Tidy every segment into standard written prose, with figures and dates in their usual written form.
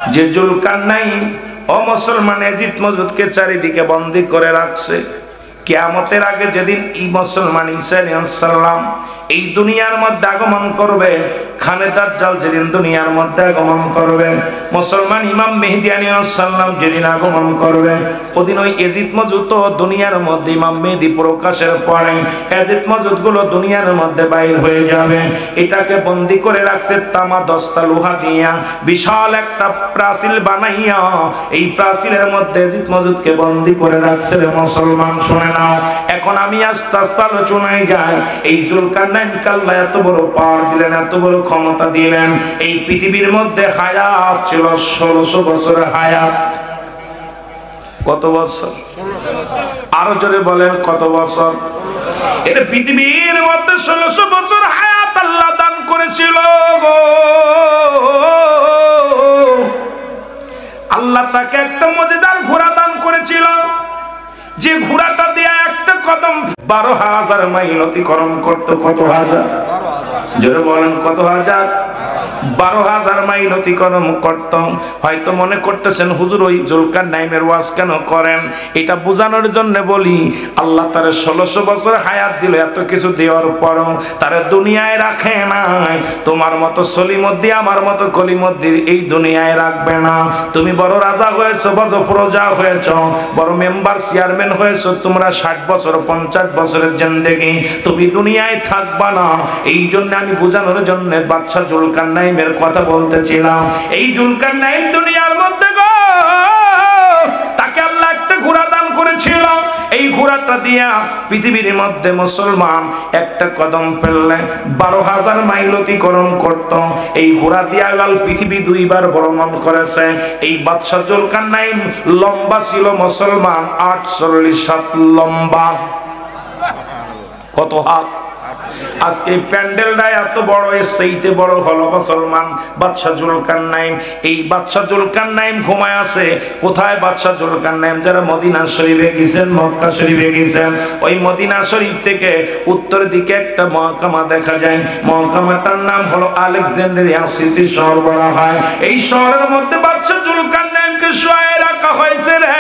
যে জুলকারনাইন ও মুসলমান ইয়াজিদ মজুদকে চারিদিকে বন্দী করে রাখছে। কিয়ামতের আগে যেদিন এই মুসলমান ঈসা আলাইহিস সালাম এই দুনিয়ার মধ্যে আগমন করবে, খানে দাজ্জাল যেদিন দুনিয়ার মধ্যে আগমন করবে, মুসলমান ইমাম মেহেদী আলাইহিস সালাম যেদিন আগমন করবে, ওদিন ওই ইয়াজিদ মজুদ তো দুনিয়ার মধ্যে ইমাম মেহেদী প্রকাশের পরে ইয়াজিদ মজুদ গুলো দুনিয়ার মধ্যে বাইর হয়ে যাবে। এটাকে বন্দী করে রাখতে তামা 10টা লোহা দিয়া বিশাল একটা প্রাচীর বানাইয়া এই প্রাচীরের মধ্যে ইয়াজিদ মজুদকে বন্দী করে রাখছে। মুসলমান শুনে নাও, এখন আমি আস্তে আস্তে আলোচনায় যাই। এই জুলকারনাইন আল্লাহ এত বড় পাওয়ার দিলেন, এত বড় ক্ষমতা দিলেন। এই পৃথিবীর মধ্যে হায়াত ছিল 1600 বছরের হায়াত। কত বছর? আরো জোরে বলেন কত বছর? এর পৃথিবীর মধ্যে 1600 বছর হায়াত আল্লাহ দান করেছিল গো। আল্লাহ তাকে একটা মজেদার ঘোড়া দান করেছিল, যে ঘোড়াটা দিয়ে একটা কদম 12,000 মাইল অতিক্রম করতো। কত হাজার? জোরে বলেন কত হাজার? 12,000 মাইল অতিক্রম করত। হয়তো মনে করতেছেন হুজুর ওই জুলকারনাইনের ওয়াজ কেন করেন? এটা বোঝানোর জন্য বলি, আল্লাহ তারে 1600 বছর হায়াত দিল। এত কিছু দেওয়ার পরও তারে দুনিয়ায় রাখে নাই। তোমার মতো সলিমুদ্দিন, আমার মতো কলিমুদ্দিন এই দুনিয়ায় রাখবে না। তুমি বড় রাজা হয়েছো, বড় প্রজা হয়েছো, বড় মেম্বার চেয়ারম্যান হয়েছো, তোমরা 60 বছর 50 বছরের জিন্দেগি তুমি দুনিয়ায় থাকবা না। এই জন্য আমি বোঝানোর জন্য বাদশা জুলকারনাইনের কথা বলতেছিলাম। এই জুলকারনাইন দুনিয়ার মধ্যে গো, তাকে আল্লাহ একটা ঘোড়া দান করেছিল। এই ঘোড়াটা দিয়া পৃথিবীর মধ্যে মুসলমান একটা কদম ফেললে 12,000 মাইল অতিক্রম করত। এই ঘোড়া দিয়া লাল পৃথিবী 2 বার ভ্রমণ করেছে। এই বাদশা জুলকারনাইন লম্বা ছিল মুসলমান 48 হাত লম্বা। কত হাত? আজকে প্যান্ডেলটা এত বড়, এর সেইতে বড় হলো মুসলমান বাদশা জুলকারনাইন। এই বাদশা জুলকারনাইন ঘুমায় আছে। কোথায় বাদশা জুলকারনাইন? যারা মদিনা শরীফে গেছেন, মক্কা শরীফে গেছেন, ওই মদিনা শরীফ থেকে উত্তর দিকে একটা মহকামা দেখা যায়। মহকামাটার নাম হলো আলেকজান্দ্রিয়া সিটি শহর বলা হয়। এই শহরের মধ্যে বাদশা জুলকারনাইনকে শুয়ে রাখা হয়েছে রে।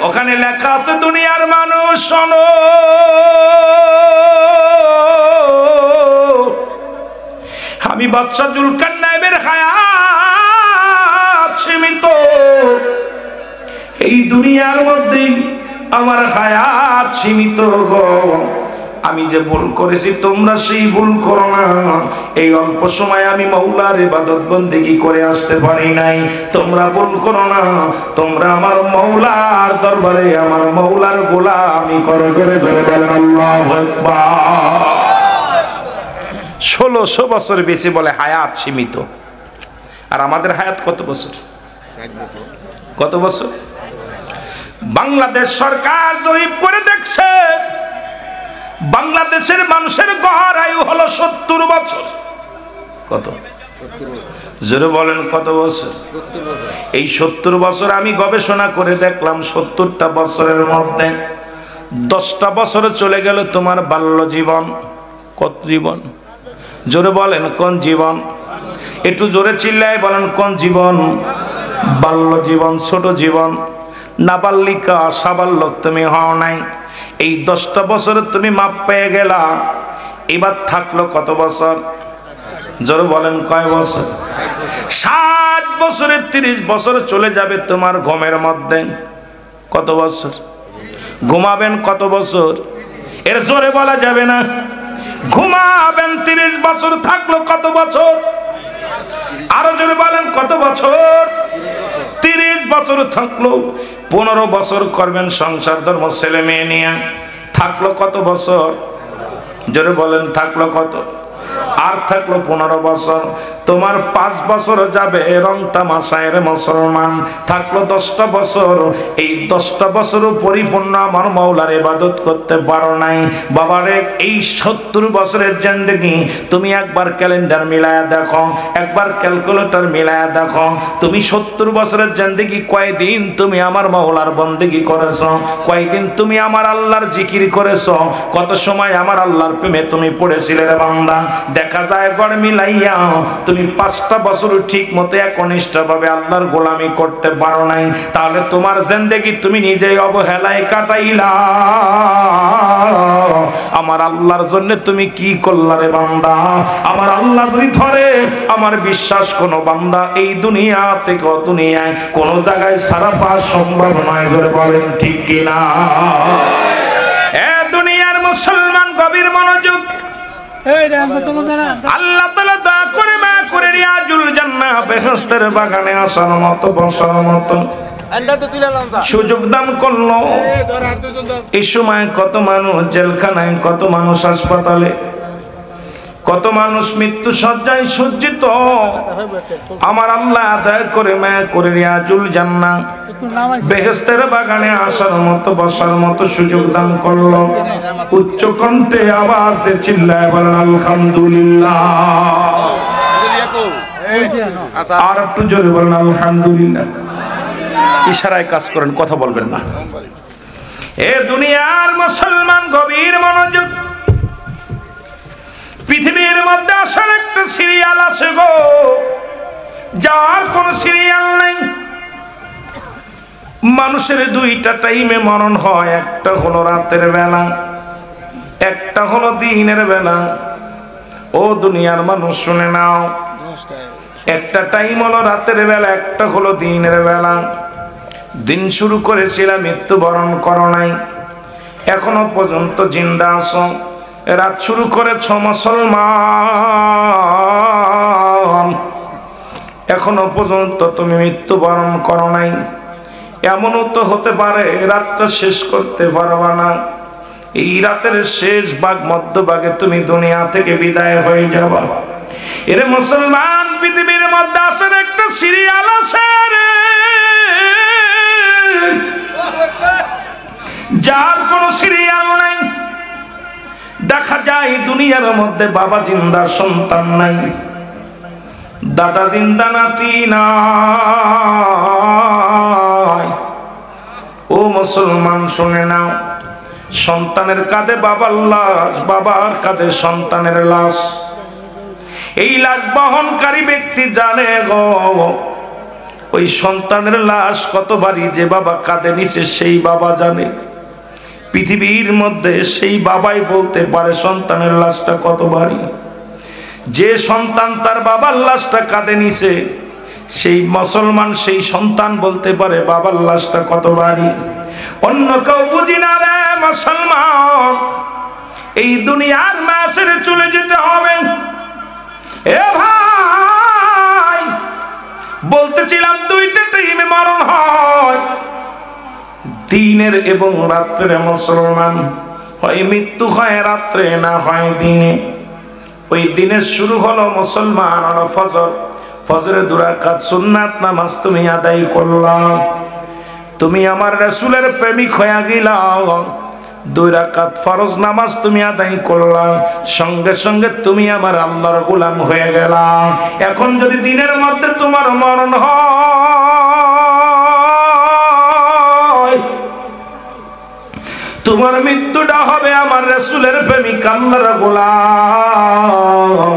ওখানে লেখা আছে, দুনিয়ার মানুষ শোনো, আমি বাদশা জুলকারনাইনের হায়াত সীমিত। এই দুনিয়ার মধ্যে আমার হায়াত সীমিত গো। আমি যে ভুল করেছি তোমরা সেই ভুল করো না। এই অল্প সময় আমি মওলার ইবাদত বন্দেগী করে আসতে পারি নাই, তোমরা ভুল করো না। তোমরা আমার মওলার দরবারে আমার মওলার গোলামি করো। করে ধরে বলেন আল্লাহু আকবার। 1600 বছর বেশি বলে হায়াত সীমিত। আর আমাদের হায়াত কত বছর? কত বছর? বাংলাদেশ সরকার জরিপ করে দেখছে, বাংলাদেশের মানুষের গড় আয়ু হলো 70 বছর। কত? জোরে বলেন কত বছর? এই 70 বছর আমি গবেষণা করে দেখলাম, 70টা বছরের মধ্যে 10টা বছর চলে গেল তোমার বাল্য জীবন। কত জীবন? জোরে বলেন কোন জীবন? একটু জোরে চিল্লায় বলেন কোন জীবন? বাল্য জীবন, ছোট জীবন। নাবালিকা সাবালক তুমি হও নাই। এই 10টা বছরে তুমি মাপ পেয়ে গেলা। এবার থাকলো কত বছর? জোরে বলেন কয় বছর? 60 বছরে 30 বছর চলে যাবে তোমার ঘুমের মধ্যে। কত বছর ঘুমাবেন? কত বছর? এর জোরে বলা যাবে না। ঘুমাবেন 30 বছর, থাকলো কত বছর? আরো জোরে বলেন কত বছর? 30 বছর থাকলো। 15 বছর করবেন সংসার ধর্ম ছেলে মেয়ে নিয়ে, থাকলো কত বছর? জোরে বলেন থাকলো কত? আর থাকলো 15 বছর। তোমার 5 বছর যাবে রং তামাশায় মুসলমান, থাকলো 10টা বছর। এই 10টা বছরও পরিপূর্ণ আমার মাওলার ইবাদত করতে পারো নাই। বাবারে এই 70 বছরের জিন্দেগি তুমি একবার ক্যালেন্ডার মিলায়া দেখো, একবার ক্যালকুলেটর মিলায়া দেখো। তুমি 70 বছরের জিন্দেগি কয়দিন তুমি আমার মাওলার বন্দেগি করেছো? কয়দিন তুমি আমার আল্লাহর জিকির করেছো? কত সময় আমার আল্লাহর প্রেমে তুমি পড়েছিলে রে বান্দা? দেখা যায় গড় মিলাইয়া তুমি তুমি 5টা বছর ঠিক মতো একনিষ্ঠভাবে আল্লাহর গোলামি করতে পারো নাই, তাহলে তোমার জিন্দেগি তুমি নিজেই অবহেলায় কাটাইলা। আমার আল্লাহর জন্য তুমি কি করলা রে বান্দা? আমার আল্লাহ যদি ধরে, আমার বিশ্বাস কোন বান্দা এই দুনিয়া থেকে দুনিয়ায় কোন জায়গায় ছাড়া পাওয়া সম্ভব নয়। জোরে বলেন ঠিক কিনা? এ দুনিয়ার মুসলমান গভীর মনোযোগ। আল্লাহ তাআলা দয়া করে মায়া করে রিয়াজুল জান্নাহ বেহেশতের বাগানে আসার মতো বসার মতো সুযোগ দান করলো। এই সময় কত মানুষ জেলখানায়, কত মানুষ হাসপাতালে, কত মানুষ মৃত্যু সজ্জায় সজ্জিত। আমার আল্লাহ দয়া করে মায়া করে রিয়াজুল জান্নাহ বেহেশতের বাগানে আসার মতো বসার মতো সুযোগ দান করলো। উচ্চ কণ্ঠে আওয়াজ দিয়ে চিল্লায় বলেন আলহামদুলিল্লাহ। আর একটু জোরে বলেন আলহামদুলিল্লাহ। ইশারায় কাজ করেন, কথা বলবেন না। এ দুনিয়ার মুসলমান গভীর মনোযোগ। পৃথিবীর মধ্যে আসার একটা সিরিয়াল আছে গো, যার কোন সিরিয়াল নাই। মানুষের দুইটা টাইমে মরণ হয়, একটা হলো রাতের বেলা, একটা হলো দিনের বেলা। ও দুনিয়ার মানুষ শুনে নাও, একটা টাইম হলো রাতের বেলা, একটা হলো দিনের বেলা। দিন শুরু করেছিলাম, মৃত্যুবরণ করো নাই, এখনো পর্যন্ত জিন্দা আছো। রাত শুরু করেছ মুসলমান, এখনো পর্যন্ত তুমি মৃত্যুবরণ করো নাই। এমনও তো হতে পারে রাতটা শেষ করতে পারবা না, এই রাতের শেষ ভাগ মধ্যভাগে তুমি দুনিয়া থেকে বিদায় হয়ে যাবা। এর মুসলমান পৃথিবীর মধ্যে আসার একটা সিরিয়াল আছে রে, যার কোনো সিরিয়াল নাই। দেখা যায় দুনিয়ার মধ্যে বাবা জিন্দা, সন্তান নাই, দাদা জিন্দা, নাতি নাই। ও মুসলমান শুনে নাও, সন্তানের কাঁধে বাবার লাশ, বাবার কাঁধে সন্তানের লাশ। এই লাশ বহনকারী ব্যক্তি জানে গো, ওই সন্তানের লাশ কত ভারী, যে বাবা কাঁধে নিচে সেই বাবা জানে। পৃথিবীর মধ্যে সেই বাবাই বলতে পারে সন্তানের লাশটা কত ভারী। যে সন্তান তার বাবার লাশটা কাঁধে নিছে, সেই মুসলমান, সেই সন্তান বলতে পারে বাবার লাশটা কত ভারী। অন্য কেউ বুঝি না রে মুসলমান, এই দুনিয়ার মায়া ছেড়ে চলে যেতে হবে। এ ভাই, বলতেছিলাম দুইটা টাইমে মরণ হয়, দিনের এবং রাত্রের। মুসলমান হয় মৃত্যু হয় রাত্রে, না হয় দিনে। ওই দিনের শুরু হলো মুসলমান ফজর। ফজরে 2 রাকাত সুন্নাত নামাজ তুমি আদায় করলাম, তুমি আমার রাসূলের প্রেমিক হয়ে গেলাম। 2 রাকাত ফরজ নামাজ তুমি আদায় করলাম, সঙ্গে সঙ্গে তুমি আমার আল্লাহর গোলাম হয়ে গেলা। এখন যদি দিনের মধ্যে তোমার মরণ হয়, তোমার মৃত্যুটা হবে আমার রাসূলের প্রেমিক আল্লাহর গোলাম।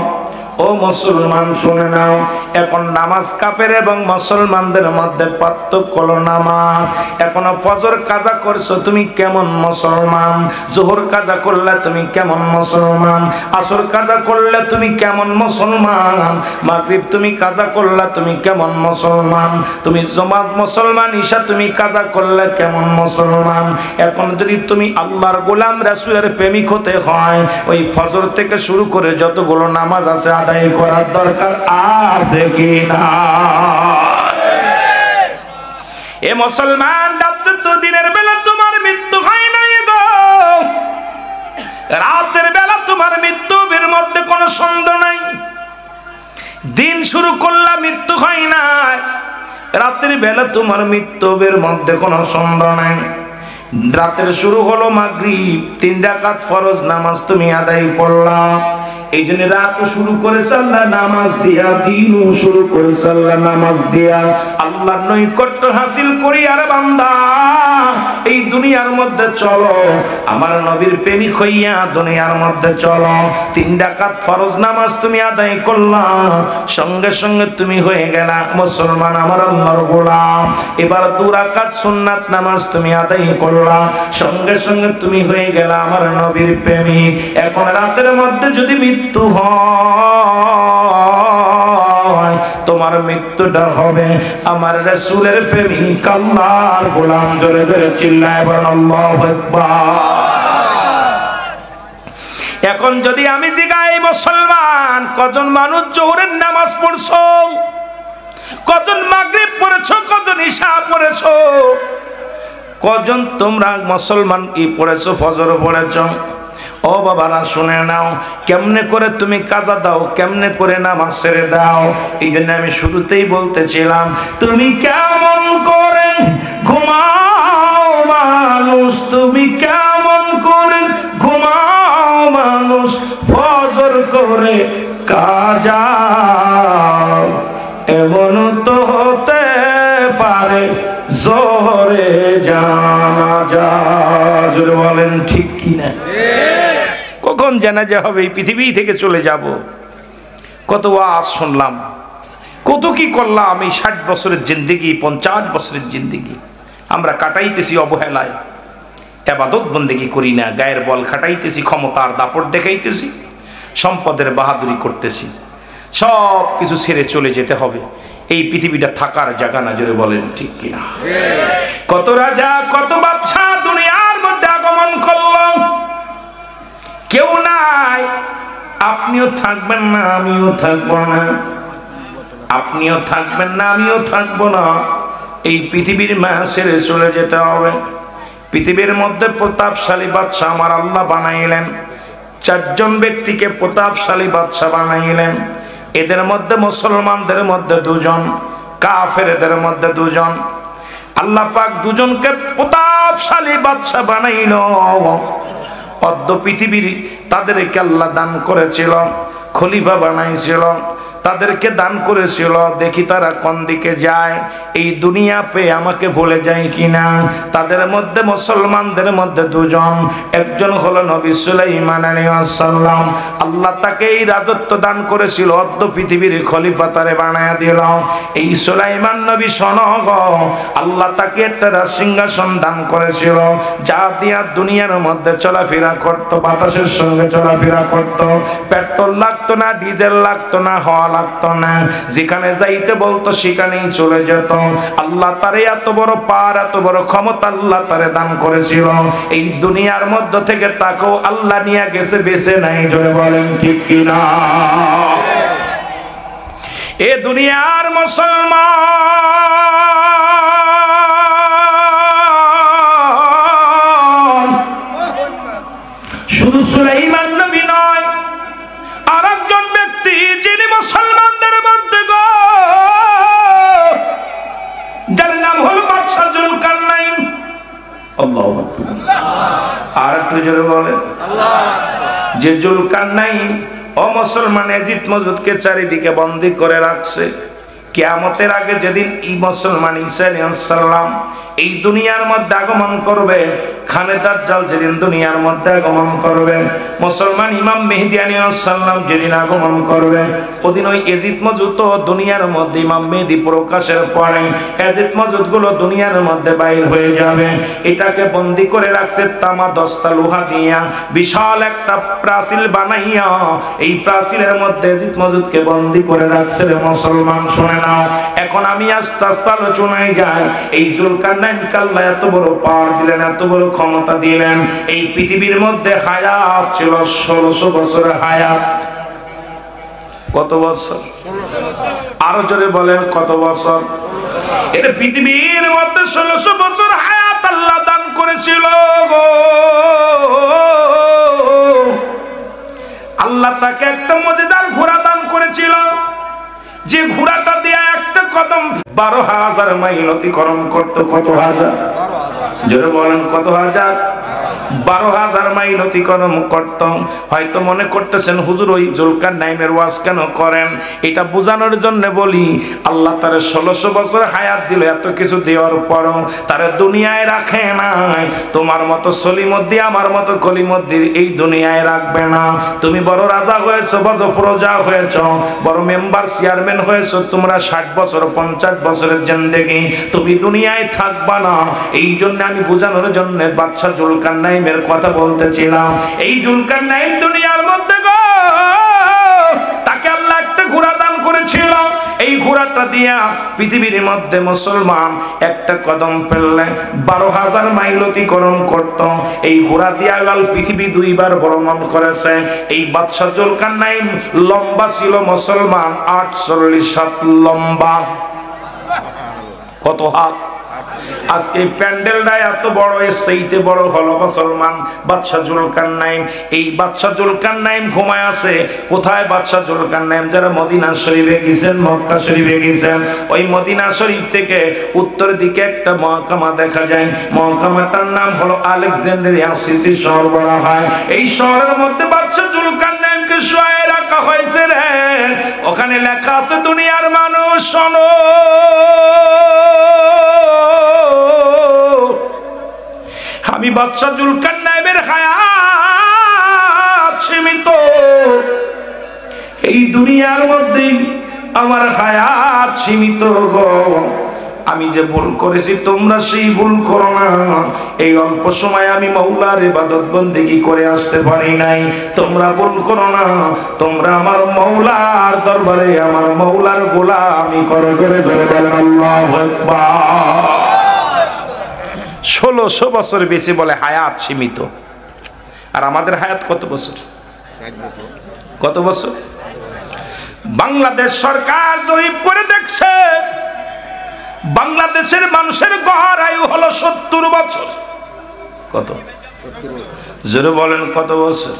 ও মুসলমান শুনে নাও, এখন নামাজ কাফের এবং মুসলমানদের মধ্যে পার্থক্য হলো নামাজ। এখনো ফজর কাজা করছো তুমি কেমন মুসলমান, জোহর কাজা করলে তুমি কেমন মুসলমান, আসর কাজা করলে তুমি কেমন মুসলমান, মাগরিব তুমি কাজা করলে তুমি কেমন মুসলমান, তুমি জমাত মুসলমান, ঈশা তুমি কাজা করলে কেমন মুসলমান। এখন যদি তুমি আল্লাহর গোলাম রাসূলের প্রেমিক হতে হয়, ওই ফজর থেকে শুরু করে যতগুলো নামাজ আছে আদায় করার দরকার আছে কিনা? এ মুসলমান, রাতে তো দিনের বেলা তোমার মৃত্যু হয় নাই গো, রাতের বেলা তোমার মৃত্যুর মধ্যে কোনো সন্দেহ নাই। দিন শুরু করলা মৃত্যু হয় না, রাতের বেলা তোমার মৃত্যুর মধ্যে কোনো সন্দেহ নাই। রাতের শুরু হলো মাগরিব, 3 রাকাত ফরজ নামাজ তুমি আদায় করলা। এই জন্য রাত শুরু করে সাল্লা নামাজ দিয়া, দিনও শুরু করে সাল্লা নামাজ দিয়া। আল্লাহর নৈকট্য হাসিল করি আর বান্দা, এই দুনিয়ার মধ্যে চলো, আমার নবীর প্রেমিক হইয়া দুনিয়ার মধ্যে চলো। 3 রাকাত ফরজ নামাজ তুমি আদায় করলা, সঙ্গে সঙ্গে তুমি হয়ে গেলা মুসলমান, আমার আল্লাহর গোলাম। এবার 2 রাকাত সুন্নাত নামাজ তুমি আদায় করলা, সঙ্গে সঙ্গে তুমি হয়ে গেলা আমার নবীর প্রেমিক। এখন রাতের মধ্যে যদি মৃত্যু হয়, তোমার মৃত্যুটা হবে আমার রাসূলের প্রেমিক আল্লাহর গোলাম। জোরে জোরে চিল্লায় বলেন আল্লাহু আকবার। এখন যদি আমি জিগাই মুসলমান, কজন মানুষ জোহরের নামাজ পড়ছো, কজন মাগরিব পড়েছো, কজন ইশা পড়েছো, কজন তোমরা মুসলমান কি পড়েছো, ফজর পড়েছো? ও বাবারা শুনে নাও, কেমনে করে তুমি কাজা দাও, কেমনে করে নামাজ ছেড়ে দাও। এই জন্য আমি শুরুতেই বলতেছিলাম, তুমি কেমন করে ঘুমাও মানুষ, তুমি কেমন করে ঘুমাও মানুষ, ফজর করে কাজা এমন তো হতে পারে জোহরে জানাজা। জোরে বলেন ঠিক কিনা? কখন জানাজা হবে, এই পৃথিবী থেকে চলে যাব। কত ওয়াজ শুনলাম, কত কি করলাম। এই 60 বছরের জিন্দেগি, 50 বছরের জিন্দেগি আমরা কাটাইতেছি অবহেলায়, ইবাদত বন্দেগি করি না, গায়ের বল খাটাইতেছি, ক্ষমতার দাপট দেখাইতেছি, সম্পদের বাহাদুরি করতেছি। সব কিছু ছেড়ে চলে যেতে হবে, এই পৃথিবীটা থাকার জায়গা না। জোরে বলেন ঠিক কিনা? কত রাজা কত বাদশা দুনিয়ার মধ্যে আগমন করলো, কেউ নাই। আপনিও থাকবেন না, আমিও থাকবো না, আপনিও থাকবেন না, আমিও থাকবো না। এই পৃথিবীর মায়া ছেড়ে চলে যেতে হবে। পৃথিবীর মধ্যে প্রতাপশালী বাদশা আমার আল্লাহ বানাইলেন, 4 জন ব্যক্তিকে প্রতাপশালী বাদশা বানাইলেন। এদের মধ্যে মুসলমানদের মধ্যে 2 জন, কাফেরদের মধ্যে 2 জন। আল্লাহ পাক 2 জনকে প্রতাপশালী বাদশা বানাইল। অর্ধ পৃথিবীর তাদেরকে আল্লাহ দান করেছিল, খলিফা বানাইছিল, তাদেরকে দান করেছিল। দেখি তারা কোন দিকে যায়, এই দুনিয়া পেয়ে আমাকে ভুলে যায় কিনা। তাদের মধ্যে মুসলমানদের মধ্যে 2 জন, একজন হলো নবী সুলাইমান আলাইহিস সালাম। আল্লাহ তাকে এই রাজত্ব দান করেছিল, অর্ধ পৃথিবীর খলিফা তারে বানায়া দিল। এই সুলাইমান নবী শোনগ, আল্লাহ তাকে একটা সিংহাসন দান করেছিল, যা দিয়া দুনিয়ার মধ্যে চলাফেরা করত, বাতাসের সঙ্গে চলাফেরা করত। পেট্রোল লাগতো না, ডিজেল লাগতো না, হওয়া লাগতো না, যেখানে যাইতে বলতো সেখানেই চলে যেত। আল্লাহ তারে এত বড় পার, এত বড় ক্ষমতা আল্লাহ তারে দান করেছিল। এই দুনিয়ার মধ্যে থেকে তাকেও আল্লাহ নিয়ে গেছে, বেঁচে নাই। জোরে বলেন ঠিক কিনা? এ দুনিয়ার মুসলমান শুধু সুলাইমান নবী নয়, আরেকজন ব্যক্তি যিনি মুসলমানদের মধ্যে গো, যার নাম হলো বাদশা জুলকারনাইন। আল্লাহু আকবার। আর একটু জোরে বলেন আল্লাহ। যে জুলকারনাইন ও মুসলমান এজিদ মজুদকে চারিদিকে বন্দী করে রাখছে। কিয়ামতের আগে যেদিন এই মুসলমান ঈসা আলাইহিস সালাম এই দুনিয়ার মধ্যে আগমন করবে, খানে দাজ্জাল যেদিন দুনিয়ার মধ্যে আগমন করবে, মুসলমান ইমাম মেহেদী আলাইহিস সালাম যেদিন আগমন করবে, ওদিন ওই এজিদ মজুদ তো দুনিয়ার মধ্যে ইমাম মেহেদী প্রকাশের পরে এজিদ মজুদ গুলো দুনিয়ার মধ্যে বাইর হয়ে যাবে। এটাকে বন্দী করে রাখছে তামা 10টা লোহা দিয়া, বিশাল একটা প্রাচীর বানাইয়া এই প্রাচীরের মধ্যে এজিদ মজুদকে বন্দী করে রাখছে। মুসলমান শুনে নাও, এখন আমি আস্তে আস্তে আলোচনায় যাই। এই জুলকারনাইন আল্লাহ এত বড় পাওয়ার দিলেন, এত বড় ক্ষমতা দিলেন। এই পৃথিবীর মধ্যে হায়াত ছিল 1600 বছরের হায়াত। কত বছর? আরো জোরে বলেন কত বছর? এর পৃথিবীর মধ্যে 1600 বছর হায়াত আল্লাহ দান করেছিল গো। আল্লাহ তাকে একটা মজেদার ঘোড়া দান করেছিল, যে ঘোড়াটা দিয়ে একটা কদম 12,000 মাইল অতিক্রম করতো। কত হাজার? জোরে বলেন কত হাজার? 12,000 মাইল অতিক্রম করতাম। হয়তো মনে করতেছেন হুজুর ওই জুলকারনাইনের ওয়াজ কেন করেন? এটা বোঝানোর জন্য বলি, আল্লাহ তারে 1600 বছর হায়াত দিল, এত কিছু দেওয়ার পরও তারে দুনিয়ায় রাখে নাই। তোমার মতো সলিমদ্দি, আমার মতো কলিমদ্দির এই দুনিয়ায় রাখবে না। তুমি বড় রাজা হয়েছো, বড় প্রজা হয়েছো, বড় মেম্বার চেয়ারম্যান হয়েছো, তোমরা 60 বছর 50 বছরের জিন্দেগি তুমি দুনিয়ায় থাকবা না। এই জন্য আমি বোঝানোর জন্য বাদশা জুলকারনাইনের কথা বলতেছিলাম। এই জুলকারনাইন দুনিয়ার মধ্যে গো, তাকে আল্লাহ একটা ঘোড়া দান করেছিল। এই ঘোড়াটা দিয়া পৃথিবীর মধ্যে মুসলমান একটা কদম ফেললে 12,000 মাইল অতিক্রম করত। এই ঘোড়া দিয়া আল পৃথিবী 2 বার ভ্রমণ করেছে। এই বাদশা জুলকারনাইন লম্বা ছিল মুসলমান 48 হাত লম্বা। কত হাত? আজকে প্যান্ডেলটা এত বড়, এর সেইতে বড় হলো মুসলমান বাদশা জুলকারনাইন। এই বাদশা জুলকারনাইন ঘুমায় আছে। কোথায় বাদশা জুলকারনাইন? যারা মদিনা শরীফে গেছেন, মক্কা শরীফে গেছেন, ওই মদিনা শরীফ থেকে উত্তর দিকে একটা মহকামা দেখা যায়। মহকামাটার নাম হলো আলেকজান্দ্রিয়া সিটি শহর বলা হয়। এই শহরের মধ্যে বাদশা জুলকারনাইনকে শুয়ে রাখা হয়েছে রে। ওখানে লেখা আছে, দুনিয়ার মানুষ শোনো, আমি বাদশা জুলকারনাইনের হায়াত সীমিত। এই দুনিয়ার মধ্যে আমার হায়াত সীমিত গো। আমি যে ভুল করেছি তোমরা সেই ভুল করো না। এই অল্প সময় আমি মওলার ইবাদত বন্দেগী করে আসতে পারি নাই, তোমরা ভুল করো না। তোমরা আমার মওলার দরবারে আমার মওলার গোলামি করো। করে ধরে বলেন আল্লাহু আকবার। 1600 বছর বেশি বলে হায়াত সীমিত। আর আমাদের হায়াত কত বছর? কত বছর? বাংলাদেশ সরকার জরিপ করে দেখছে, বাংলাদেশের মানুষের গড় আয়ু হলো 70 বছর। কত? জোরে বলেন কত বছর?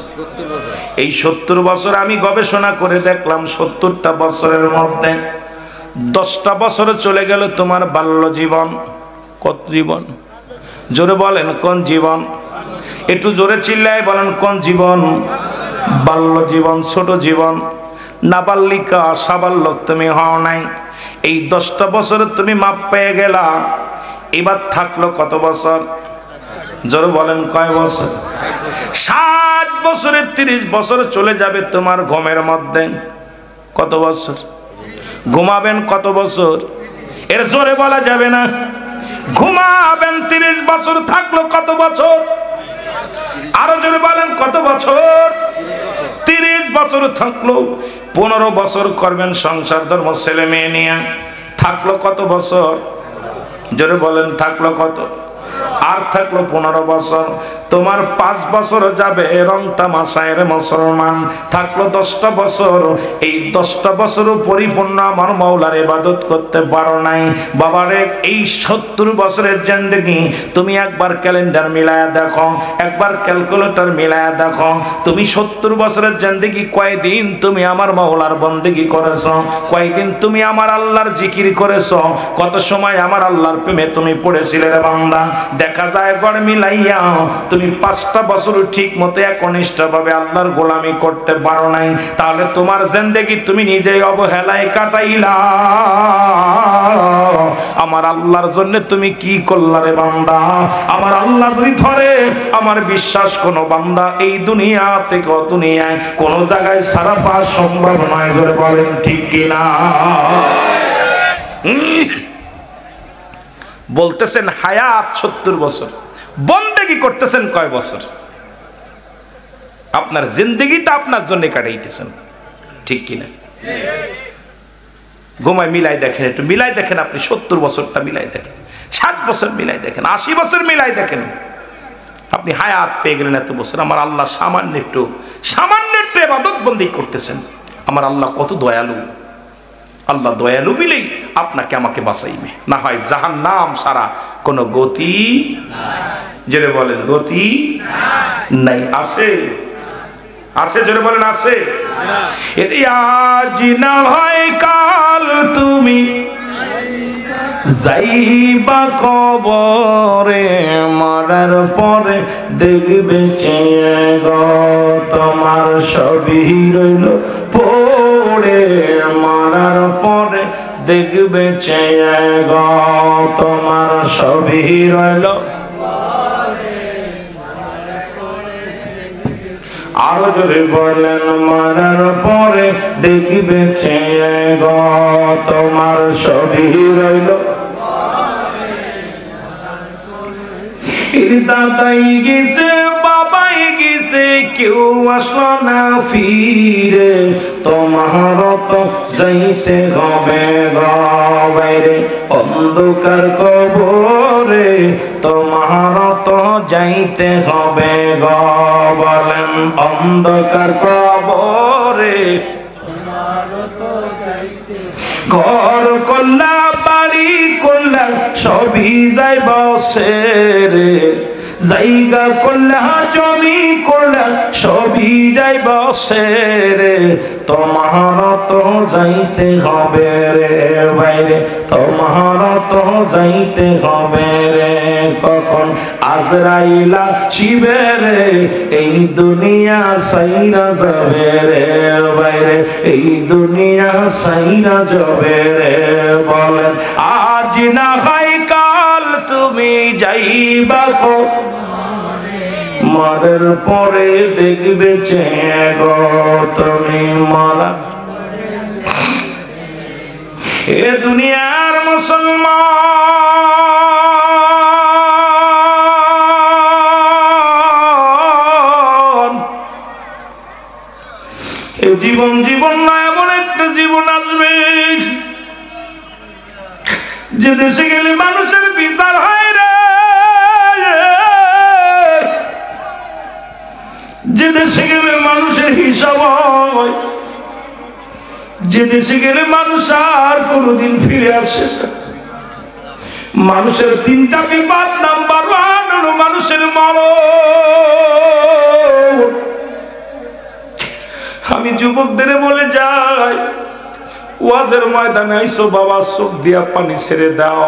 এই 70 বছর আমি গবেষণা করে দেখলাম, 70টা বছরের মধ্যে 10টা বছর চলে গেল তোমার বাল্য জীবন। কত জীবন? জোরে বলেন কোন জীবন? একটু জোরে চিল্লায় বলেন কোন জীবন? বাল্য জীবন, ছোট জীবন। নাবালিকা সাবালক তুমি হও নাই। এই 10টা বছর তুমি মাপ পেয়ে গেলা। এবার থাকলো কত বছর? জোরে বলেন কয় বছর? 60 বছরে 30 বছর চলে যাবে তোমার ঘুমের মধ্যে। কত বছর ঘুমাবেন? কত বছর? এর জোরে বলা যাবে না। ঘুমাবেন 30 বছর, থাকলো কত বছর? আরো জোরে বলেন কত বছর? 30 বছর থাকলো। 15 বছর করবেন সংসার ধর্ম ছেলে মেয়ে নিয়ে, থাকলো কত বছর? জোরে বলেন থাকলো কত? আর থাকলো 15 বছর। তোমার 5 বছর যাবে রং তামাশায়ের মুসলমান, থাকলো 10টা বছর। এই 10টা বছরও পরিপূর্ণ আমার মাওলার ইবাদত করতে পারো নাই। বাবারে এই 70 বছরের জিন্দেগি তুমি একবার ক্যালেন্ডার মিলায়া দেখো, একবার ক্যালকুলেটর মিলায়া দেখো। তুমি 70 বছরের জিন্দেগি কয়দিন তুমি আমার মাওলার বন্দেগি করেছো? কয়দিন তুমি আমার আল্লাহর জিকির করেছো? কত সময় আমার আল্লাহর প্রেমে তুমি পড়েছিলে রে বান্দা? দেখা যায় গড় মিলাইয়া তুমি 5টা বছর ঠিক মতো একনিষ্ঠভাবে আল্লাহর গোলামি করতে পারো নাই। তাহলে তোমার জিন্দেগি তুমি নিজেই অবহেলায় কাটাইলা। আমার আল্লাহর জন্য তুমি কি করলা রে বান্দা? আমার আল্লাহ যদি ধরে, আমার বিশ্বাস কোন বান্দা এই দুনিয়া থেকে দুনিয়ায় কোন জায়গায় ছাড়া পাওয়া সম্ভব নয়। জোরে বলেন ঠিক কিনা? বলতেছেন হায়াত 70 বছর, বন্দেগী করতেছেন কয় বছর? আপনার জিন্দেগিটা আপনার জন্য কাটাইতেছেন, ঠিক কিনা? ঘুমায় মিলাই দেখেন, একটু মিলাই দেখেন। আপনি 70 বছরটা মিলাই দেখেন, 60 বছর মিলাই দেখেন, 80 বছর মিলাই দেখেন। আপনি হায়াত পেয়ে গেলেন এত বছর। আমার আল্লাহ সামান্য একটু ইবাদত বন্দি করতেছেন। আমার আল্লাহ কত দয়ালু। আল্লাহ দয়ালু বিলেই আপনাকে আমাকে বাঁচাইবে, না হয় জাহান্নাম ছাড়া কোনো গতি জোরে বলেন গতি নাই। আছে আছে জোরে বলেন আছে। আজ না হয় কাল তুমি যাইবা কবরে মরার পরে দেখবে চেয়ে গো তোমার সবই রইল পড়ে মরার পরে দেখবে চেয়ে গো তোমার সবই রইল আরো জোরে বলেন মরার পরে দেখবে চেয়ে গো তোমার সবই রইল দাদাই গেছে বাবাই গেছে কেউ আসলো না ফিরে তোমার তো যাইতে হবে গো বাইরে অন্ধকার কবরে তোমার তো যাইতে হবে গো বলেন অন্ধকার কবরে ঘর করলা বাড়ি করলা সবই যাই বসে রে জায়গা করলা জমি করলা সবই যাই বসে রে তোমার তো যাইতে হবে রে বাইরে তোমার তো যাইতে হবে রে কখন আজরাইলা শিবে রে এই দুনিয়া সাইরা যাবে রে বাইরে এই দুনিয়া সাইরা যাবে রে বলেন আজ না হয় কাল তুমি যাইবা মরার পরে দেখবে চেয়ে গো তুমি মরা এ দুনিয়ার মুসলমান এ জীবন জীবন না এমন একটা জীবন আসবে যে দেশে গেলে মানুষের বিচার হয় রে যে দেশে গেলে মানুষের হিসাব হয় যে দেশে গেলে মানুষ আর কোনোদিন ফিরে আসে মানুষের তিনটা বিপদ নাম্বার ওয়ান হলো মানুষের মরণ আমি যুবকদের বলে যাই ওয়াজের ময়দানে আইসো বাবা চোখ দিয়া পানি ছেড়ে দাও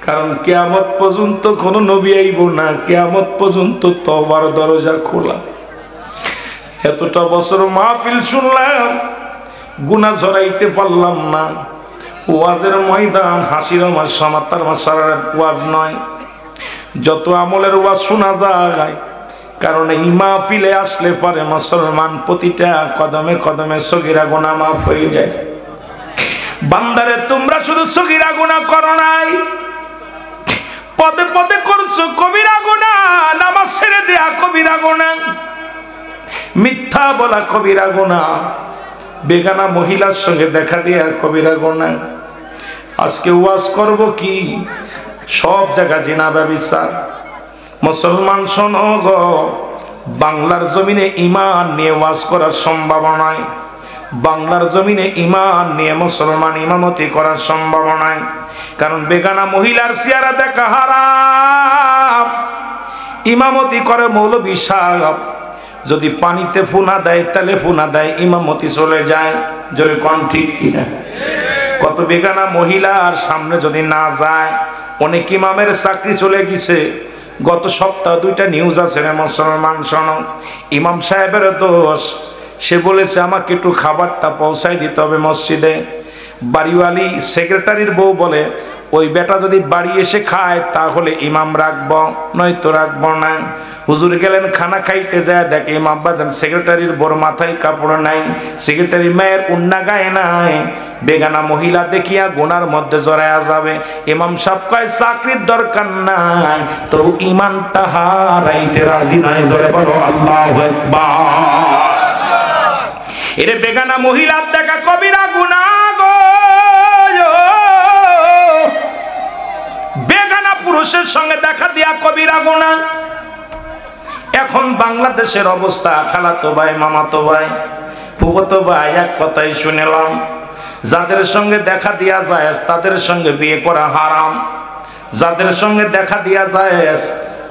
কারণ কিয়ামত পর্যন্ত কোনো নবী আইব না কিয়ামত পর্যন্ত তওবার দরজা খোলা এতটা বছর মাহফিল শুনলাম গুনাহ ঝরাইতে পারলাম না ওয়াজের ময়দান হাসির মাস মাতার মাসার ওয়াজ নয় যত আমলের ওয়াজ শোনা যায় কারণ এই মাহফিলে আসলে পরে মুসলমান প্রতিটা কদমে কদমে সগীরা গুনাহ মাফ হয়ে যায় বান্দারে তোমরা শুধু সগীরা গুনাহ করো নাই পদে পদে করছো কবিরা গুনাহ নামাজ ছেড়ে দেয়া কবিরা গুনাহ মিথ্যা বলা কবিরা গুনাহ বেগানা মহিলার সঙ্গে দেখা দেয়া কবিরা গুনাহ আজকে ওয়াজ করব কি সব জায়গা জিনা ব্যভিচার মুসলমান শোনো গো বাংলার জমিনে ঈমান নিয়ে ওয়াজ করার সম্ভাবনা নাই বাংলার জমিনে ঈমান নিয়ে মুসলমান ইমামতি করার সম্ভাবনা নাই কারণ বেগানা মহিলার চেহারা দেখা হারাম ইমামতি করে মৌলবী সাহেব যদি পানিতে ফুনা দেয় তাহলে ফুনা দেয় ইমামতি চলে যায় জোরে কোন ঠিক কিনা কত বেগানা মহিলার সামনে যদি না যায় অনেক ইমামের চাকরি চলে গেছে গত সপ্তাহ দুইটা নিউজ আছে রে মুসলমান শোনো ইমাম সাহেবের দোষ সে বলেছে আমাকে একটু খাবারটা পৌঁছাই দিতে হবে মসজিদে বাড়িওয়ালি সেক্রেটারির বউ বলে ওই বেটা যদি বাড়ি এসে খায় তাহলে ইমাম রাখবো নয়তো রাখবো না হুজুর গেলেন খানা খাইতে যায় দেখে ইমাম বাজান সেক্রেটারির বড় মাথায় কাপড় নাই সেক্রেটারি মায়ের উন্না গায়ে নাই বেগানা মহিলা দেখিয়া গুনার মধ্যে জড়ায়া যাবে ইমাম সাহেব কয় চাকরির দরকার নাই তো ইমানটা হারাইতে রাজি নাই জোরে বলো আল্লাহু আকবার এরে বেগানা মহিলার দেখা কবিরা গুনাহ গো বেগানা পুরুষের সঙ্গে দেখা দিয়া কবিরা গুনাহ এখন বাংলাদেশের অবস্থা খালাতো ভাই মামাতো ভাই ফুফাতো ভাই এক কথাই শুনলাম যাদের সঙ্গে দেখা দিয়া যায় তাদের সঙ্গে বিয়ে করা হারাম যাদের সঙ্গে দেখা দিয়া যায়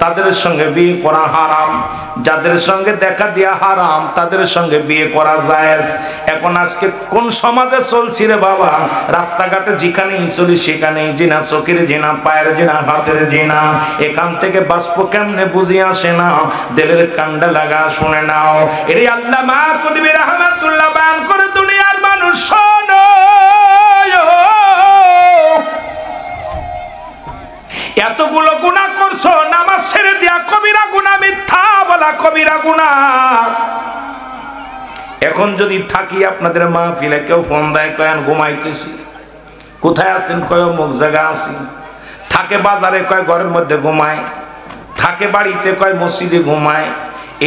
তাদের সঙ্গে বিয়ে করা হারাম, যাদের সঙ্গে দেখা দেয়া হারাম তাদের সঙ্গে বিয়ে করা জায়েজ। এখন আজকে কোন সমাজে চলছি রে বাবা, রাস্তাঘাটে যেখানেই চলি সেখানেই জিনা, চোখের জিনা, পায়ের জিনা, হাতের জিনা। এখান থেকে বাঁচবো কেমনে বুঝি আসে না, দিলের কান্ডা লাগা শুনে নাও। এর আল্লামা কবীর রাহমাতুল্লাহ বয়ান করে দুনিয়ার মানুষ শোনো, এতগুলো গুনাহ করছো, নামাজ ছেড়ে দিয়া কবিরা গুনাহ, মিথ্যা বলা কবিরা গুনাহ। এখন যদি থাকি আপনাদের মাহফিলে, কেউ ফোন দেয় কয় ঘুমাইতেছি, কোথায় আছেন কয় অমুক জায়গা আছি, থাকে বাজারে কয় ঘরের মধ্যে ঘুমায়, থাকে বাড়িতে কয় মসজিদে ঘুমায়।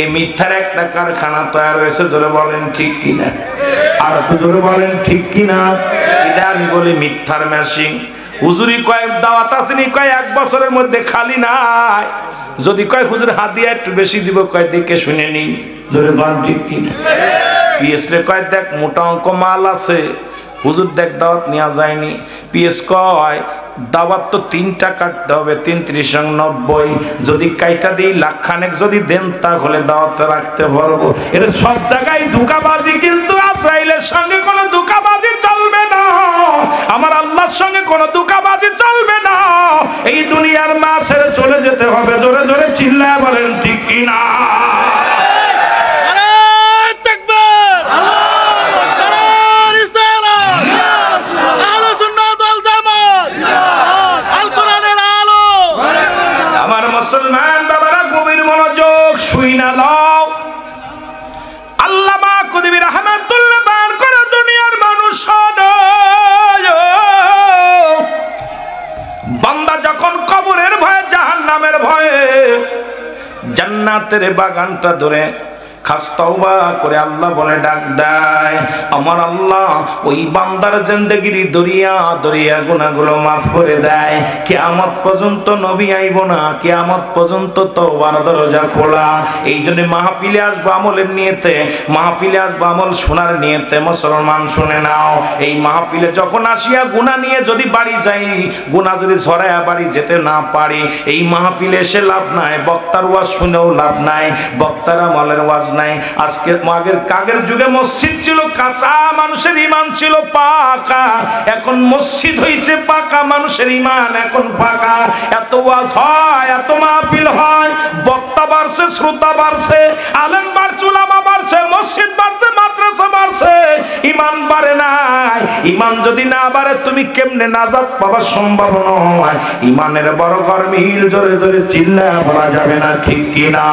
এই মিথ্যার একটা কারখানা তৈরি হয়েছে, জোরে বলেন ঠিক কিনা, আর একটু জোরে বলেন ঠিক কিনা। এটা আমি বলি মিথ্যার মেশিন। হুজুরি কয় দাওয়াত আসেনি, কয় 1 বছরের মধ্যে খালি নাই। যদি কয় হুজুর হাদিয়া একটু বেশি দিব, কয় দেখে শুনে নি, জোরে বলেন ঠিক কিনা। পিএস রে কয় দেখ মোটা অঙ্ক মাল আছে, হুজুর দেখ দাওয়াত নেওয়া যায়নি। পিএস কয় দাওয়াত তো 3টা কাটতে হবে, 3 × 3 = 90, যদি কাইটা দিই লাখখানেক যদি দেন তাহলে দাওয়াত রাখতে পারবো। এর সব জায়গায় ধোঁকাবাজি, কিন্তু আজরাইলের সঙ্গে কোনো ধোঁকাবাজি চলবে না, আমার আল্লাহর সঙ্গে কোনো ধোঁকাবাজি চলবে না। এই দুনিয়ার মা ছেড়ে চলে যেতে হবে, জোরে জোরে চিল্লায় বলেন ঠিক কিনা। মুসলমান বাবারা গভীর মনোযোগ শুইনা লও। আল্লামা কবীর রাহমাতুল্লাহ বয়ান করে দুনিয়ার মানুষ শোনো, বান্দা যখন কবরের ভয়ে, জাহান্নামের ভয়ে জান্নাতের বাগানটা ধরে খাস তওবা করে আল্লাহ বলে ডাক দেয়, আমার আল্লাহ ওই বান্দার জিন্দেগির দরিয়া দরিয়া গুনাহগুলো মাফ করে দেয়। কিয়ামত পর্যন্ত নবী আইব না, কিয়ামত পর্যন্ত তওবার দরজা খোলা। এই জন্য মাহফিলে আসবো আমলের নিয়তে, মাহফিলে আসবো আমল শোনার নিয়তে। মুসলমান শুনে নাও, এই মাহফিলে যখন আসিয়া গুনাহ নিয়ে যদি বাড়ি যাই, গুনাহ যদি ছড়ায়া বাড়ি যেতে না পারি, এই মাহফিলে এসে লাভ নাই, বক্তার ওয়াজ শুনেও লাভ নাই, বক্তার আমলের ওয়াজ নাই। আজকে আগের কাগের যুগে মসজিদ ছিল কাঁচা, মানুষের ঈমান ছিল পাকা। এখন মসজিদ হইছে পাকা, মানুষের ঈমান এখন পাকা। এত ওয়াজ হয়, এত মাহফিল হয়, বক্তা বাড়ছে, শ্রোতা বাড়ছে, আলেম বাড়ছে, উলামা বাড়ছে, মসজিদ বাড়ছে, মাদ্রাসা বাড়ছে, ঈমান বাড়ে নাই। ঈমান যদি না বাড়ে তুমি কেমনে নাজাত পাওয়া সম্ভব নয়। ঈমানের বড় গরমিল জোরে জোরে চিল্লায়া বলা যাবে না ঠিক কিনা,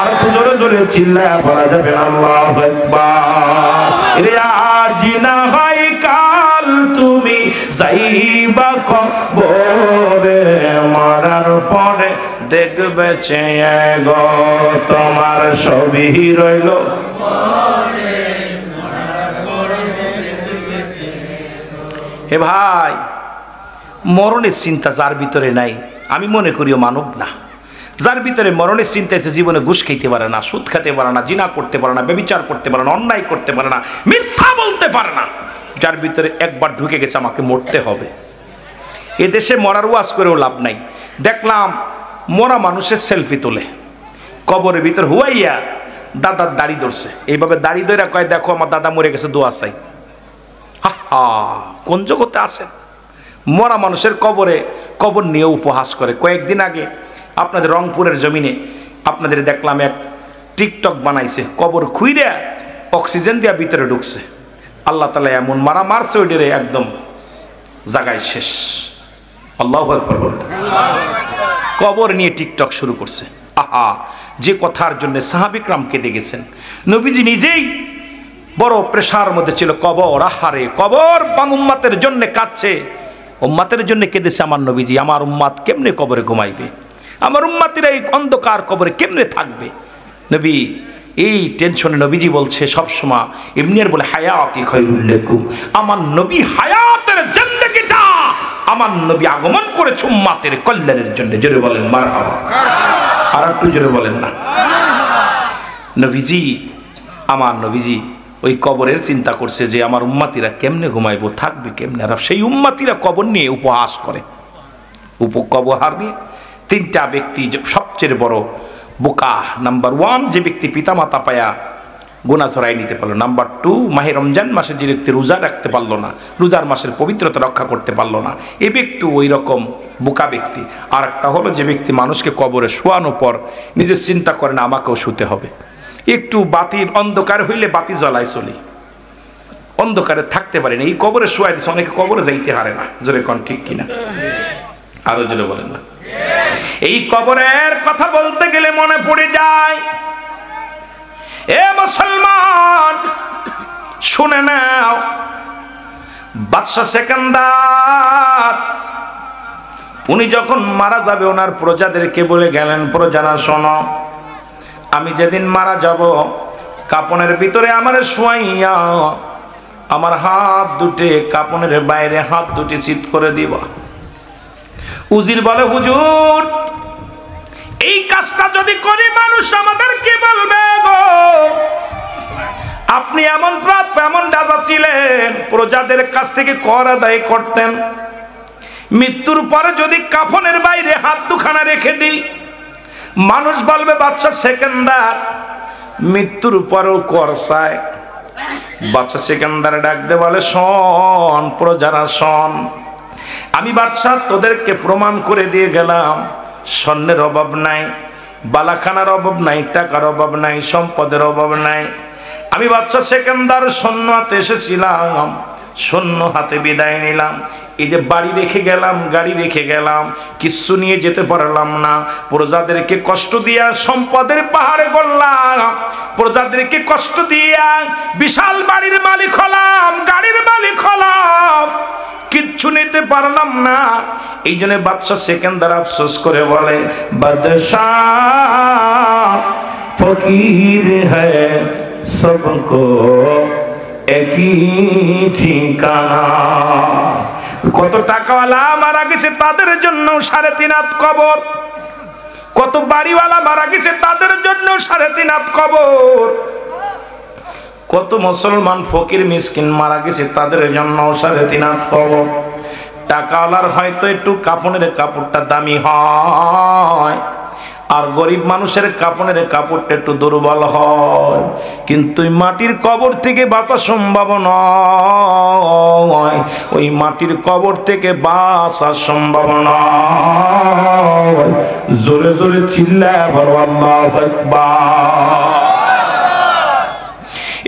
আর জোরে জোরে চিল্লায়া বলা যাবে না আল্লাহু আকবার। রে আজ না হয় কাল তুমি যাইবা কবরে, মরার পরে দেখবে চেয়ে গো তোমার ছবি রইল। হে ভাই, মরণের চিন্তা যার ভিতরে নাই, আমি মনে করিও মানব না। যার ভিতরে মরণের চিন্তা আছে, জীবনে ঘুষ খেতে পারে না, সুদ খেতে পারে না, জিনা করতে পারে না, ব্যভিচার করতে পারে না, অন্যায় করতে পারে না, মিথ্যা বলতে পারে না, যার ভিতরে একবার ঢুকে গেছে আমাকে মরতে হবে। এ দেশে মরার ওয়াজ করেও লাভ নাই। দেখলাম মরা মানুষের সেলফি তোলে, কবরের ভিতর হুয়াইয়া দাদার দাড়ি ধরছে, এইভাবে দাড়ি ধরে কয় দেখো আমার দাদা মরে গেছে, দোয়া চাই। হা হা, কোন জগতে আছে? মরা মানুষের কবরে কবর নিয়ে উপহাস করে। কয়েকদিন আগে আপনাদের রংপুরের জমিনে আপনাদের দেখলাম এক টিকটক বানাইছে, কবর খুইরা অক্সিজেন দিয়া ভিতরে ঢুকছে। আল্লাহ তাআলা এমন মারা মারছে ওইটারে একদম জায়গায় শেষ। আল্লাহু আকবার। কবর নিয়ে টিকটক শুরু করছে। আহা, যে কথার জন্য সাহাবী کرام কেঁদে গেছেন। নবীজি নিজেই বড় প্রেসার মধ্যে ছিল। কবর, আহারে কবর উম্মতের জন্য কাঁদছে, উম্মতের জন্য কেঁদেছে আমার নবীজি। আমার উম্মত কেমনে কবরে ঘুমাইবে, আমার উম্মতিরা এই অন্ধকার কবরে কেমনে থাকবে? নবী এই টেনশনে নবীজি বলছে সবসময়, ইবনের বলে হায়াতি খায়রুল লাকুম, আমার নবী হায়াতের জিন্দেগিটা আমার নবী আগমন করেছে উম্মতের কল্যাণের জন্য। জোরে বলেন মারহাবা। আর একটু জোরে বলেন না। নবীজি, আমার নবীজি ওই কবরের চিন্তা করছে যে আমার উম্মতিরা কেমনে ঘুমাইবো, থাকবে কেমনে। আর সেই উম্মতিরা কবর নিয়ে উপহাস করে, কবর নিয়ে তিনটা ব্যক্তি সবচেয়ে বড় বোকা। নাম্বার 1, যে ব্যক্তি পিতামাতা পায়া গুনাহ ছড়াই নিতে পারলো। নাম্বার 2, মাহে রমজান মাসে যে ব্যক্তি রোজা রাখতে পারলো না, রোজার মাসের পবিত্রতা রক্ষা করতে পারলো না, এই ব্যক্তি ওই রকম বোকা ব্যক্তি। আর একটা হলো যে ব্যক্তি মানুষকে কবরে শোয়ানোর পর নিজের চিন্তা করে না আমাকেও শুতে হবে, একটু বাতির অন্ধকার হইলে বাতি জ্বলায় চলি, অন্ধকারে থাকতে পারে না, এই কবরে শোয়াই দিচ্ছে। অনেকে কবরে যাইতে হারে না, জোরে কোন ঠিক কিনা? আরো জোরে বলেন না। এই কবরের কথা বলতে গেলে মনে পড়ে যায়, এ মুসলমান শুনে নাও, বাদশা সেকেন্দার উনি যখন মারা যাবে ওনার প্রজাদেরকে বলে গেলেন, প্রজারা শোনো, আমি যেদিন মারা যাব কাপনের ভিতরে আমার শোয়াইয়া আমার হাত দুটি কাপনের বাইরে হাত দুটি চিৎ করে দিবা। উজির বলে, হুজুর এই কাজটা যদি করি মানুষ আমাদের কি বলবে গো? আপনি এমন প্রাপ্য এমন রাজা ছিলেন, প্রজাদের কাছ থেকে কর আদায় করতেন। মৃত্যুর পরে যদি কাফনের বাইরে হাত দুখানা রেখে দিই, মানুষ বলবে বাদশা সেকেন্দার মৃত্যুর পরেও কর চায়। বাদশা সেকেন্দার ডাক দে বলে, শোন প্রজারা শোন, আমি বাদশা তোদেরকে প্রমাণ করে দিয়ে গেলাম, স্বর্ণের অভাব নাই, বালাখানার অভাব নাই, টাকার অভাব নাই, সম্পদের অভাব নাই। আমি বাদশা সেকেন্দার শূন্য হাতে এসেছিলাম, শূন্য হাতে বিদায় নিলাম। এই যে বাড়ি রেখে গেলাম, গাড়ি রেখে গেলাম, কিচ্ছু নিয়ে যেতে পারলাম না। প্রজাদেরকে কষ্ট দিয়া সম্পদের পাহাড়ে গড়লাম, প্রজাদেরকে কষ্ট দিয়া বিশাল বাড়ির মালিক হলাম, গাড়ির মালিক হলাম, কিচ্ছু নিতে পারলাম না। এই জন্য বাদশা সেকেন্দার আফসোস করে বলে, বাদশাহ ফকির হ্যায় সবকো একই ঠিকানা। কত টাকাওয়ালা মারা গেছে তাদের জন্য 3.5 হাত কবর, কত বাড়িওয়ালা মারা গেছে তাদের জন্য 3.5 হাত কবর, কত মুসলমান ফকির মিসকিন মারা গেছে তাদের জন্য 3.5 হাত কবর। টাকাওয়ালার হয়তো একটু কাপড়ের কাপড়টা দামি হয়, আর গরিব মানুষের কাপড়ের কাপড়টা একটু দুর্বল হয়, কিন্তু মাটির কবর থেকে বাঁচা সম্ভব নয়, ওই মাটির কবর থেকে বাঁচা সম্ভব নয়। জোরে জোরে চিল্লায় বলো আল্লাহু আকবার।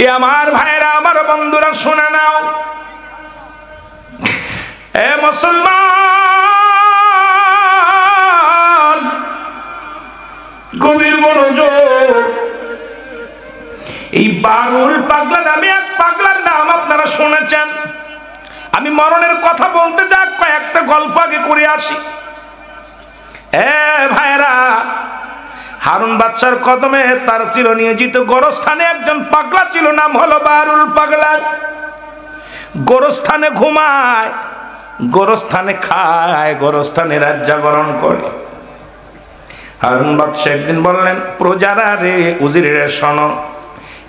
এ আমার ভাইরা, আমার বন্ধুরা শুনে নাও, এ মুসলমান গভীর মনোযোগ। এই বারুল পাগলা নামে এক পাগলার নাম আপনারা শুনেছেন। আমি মরণের কথা বলতে যা কয়েকটা গল্প আগে করে আসি। এ ভাইরা, হারুন বাদশার কদমে তার চিরনিয়োজিত গোরস্থানে একজন পাগলা ছিল, নাম হলো বারুল পাগলা। গোরস্থানে ঘুমায়, গোরস্থানে খায়, গোরস্থানে রাত জাগরণ করে। হারুন বাদশা একদিন বললেন, প্রজারা রে, উজিরে শোনো,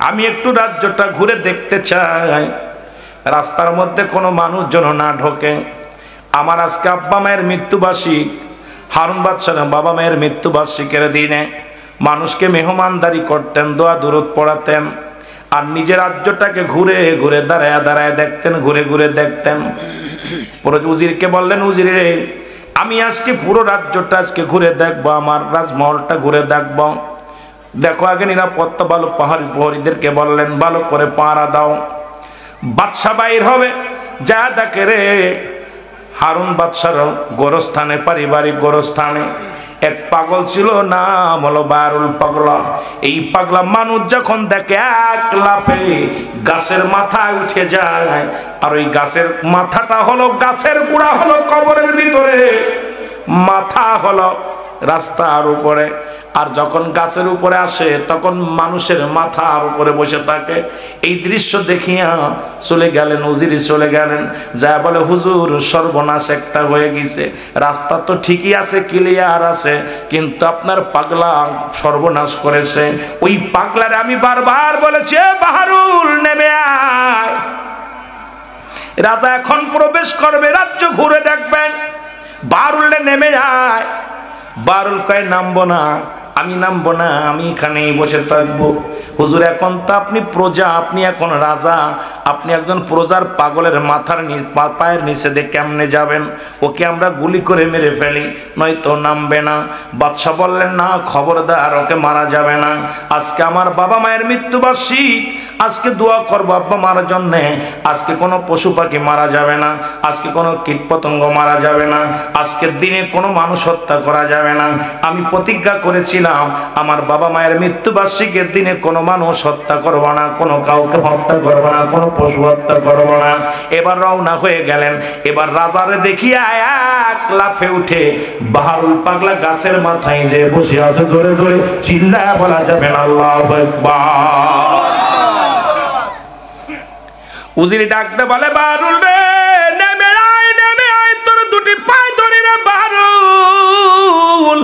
আমি একটু রাজ্যটা ঘুরে দেখতে চাই, রাস্তার মধ্যে কোনো মানুষ যেন না ঢোকে। আমার আজকে আব্বা মায়ের মৃত্যুবার্ষিক। হারুন বাদশা বাবা মায়ের মৃত্যুবার্ষিকের দিনে মানুষকে মেহমানদারি করতেন, দোয়া দুরূদ পড়াতেন, আর নিজের রাজ্যটাকে ঘুরে ঘুরে দাঁড়ায় দাঁড়ায় দেখতেন, ঘুরে ঘুরে দেখতেন। উজিরকে বললেন, উজির রে, আমি আজকে পুরো রাজ্যটা আজকে ঘুরে দেখবো, আমার রাজমহলটা ঘুরে দেখবো। দেখো আগে নিরাপত্তা ভালো, পাহাড়ি প্রহরীদেরকে বললেন ভালো করে পাহারা দাও। বাদশা বাইর হবে, যা দেখে রে হারুন বাদশার গোরস্থানে, পারিবারিক গোরস্থানে এক পাগল ছিল, নাম হলো বারুল পাগলা। এই পাগলা মানুষ যখন দেখে এক লাফে গাছের মাথায় উঠে যায়, আর ওই গাছের মাথাটা হলো, গাছের গুড়া হলো কবরের ভিতরে, মাথা হলো রাস্তার উপরে। আর যখন গাছের উপরে আসে তখন মানুষের মাথার উপরে বসে থাকে। এই দৃশ্য দেখিয়া চলে গেলেন, উজির চলে গেলেন, যা বলে, হুজুর সর্বনাশ একটা হয়ে গেছে, রাস্তা তো ঠিকই আছে, ক্লিয়ার আছে, কিন্তু আপনার পাগলা সর্বনাশ করেছে। ওই পাগলারে আমি বারবার বলেছি, বাহারুল নেমে আয়, রাজা এখন প্রবেশ করবে, রাজ্য ঘুরে দেখবেন, বাহারুল নেমে আয়। বারুল কয় নামবো না, আমি নামবো না, আমি এখানেই বসে থাকবো। হুজুর এখন তো আপনি প্রজা, আপনি এখন রাজা, আপনি একজন প্রজার পাগলের মাথার পায়ের নিচে দিয়ে কেমনে যাবেন? ওকে আমরা গুলি করে মেরে ফেলি, নয়তো নামবে না। বাদশাহ বললেন না, খবরদার, ওকে মারা যাবে না। আজকে আমার বাবা মায়ের মৃত্যুবার্ষিক, আজকে দোয়া করবো আব্বা মারার জন্যে। আজকে কোনো পশু পাখি মারা যাবে না, আজকে কোনো কীটপতঙ্গ মারা যাবে না, আজকের দিনে কোনো মানুষ হত্যা করা যাবে না। আমি প্রতিজ্ঞা করেছিলাম আমার বাবা মায়ের মৃত্যুবার্ষিকের দিনে কোনো মানুষ হত্যা করবো না, কোনো কাউকে হত্যা করবো না, কোনো পশু হত্যা করবো না। এবার রওনা হয়ে গেলেন। এবার রাজারে দেখিয়া এক লাফে উঠে বাহারুল পাগলা গাছের মাথায় যে বসে আছে, জোরে জোরে চিল্লায়া বলা যাবে না আল্লাহু আকবার। উজির ডাকতে বলে, বাহারুল রে, নেমে আয়, নেমে আয়, তোর দুটি পায়ে ধরি রে বাহারুল।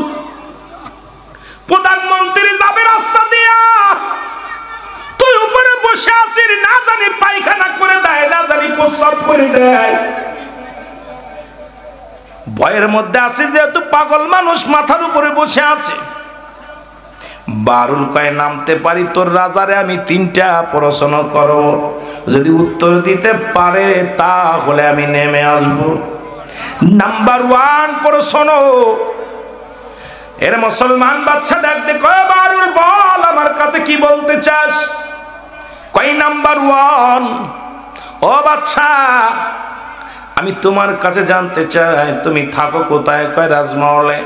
প্রধানমন্ত্রী যাবে রাস্তা দিয়া, তুই উপরে বসে আছিস, না জানি পায়খানা করে দেয়, না জানি প্রস্রাব করে দেয়। ভয়ের মধ্যে আছে, যেহেতু পাগল মানুষ মাথার উপরে বসে আছে। বারুল কয়, নামতে পারি তোর রাজারে আমি 3টা প্রশ্ন করব, যদি উত্তর দিতে পারে তাহলে আমি নেমে আসব। নাম্বার 1 প্রশ্ন, এর মুসলমান বাচ্চা ডাকতে কয়, বারুল বল, আমার কাছে কি বলতে চাস? কয়, নাম্বার 1, ও বাচ্চা, আমি তোমার কাছে জানতে চাই তুমি থাকো কোথায়? কয়, রাজমহলে।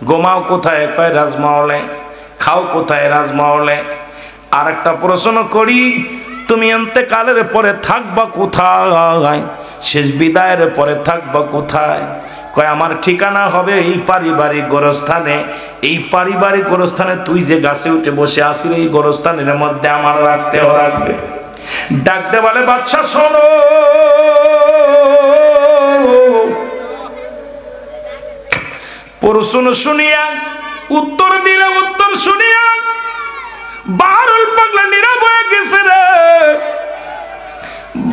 ঘুমাও কোথায়? কয়, রাজমহলে। খাও কোথায়? রাজমহলে। আর একটা প্রশ্ন করি, তুমি ইন্তেকালের পরে থাকবা কোথায়? শেষ বিদায়ের পরে থাকবা কোথায়? কয়, আমার ঠিকানা হবে এই পারিবারিক গোরস্থানে। এই পারিবারিক গোরস্থানে তুই যে গাছে উঠে বসে আসিস, এই গোরস্থানের মধ্যে আমার রাখতেও রাখবে। ডাকতে বলে, বাচ্চা শোনো, প্রশ্ন শুনিয়া উত্তর দিলে, উত্তর শুনিয়া বারুল পাগলা নীরব হয়ে গেছে রে।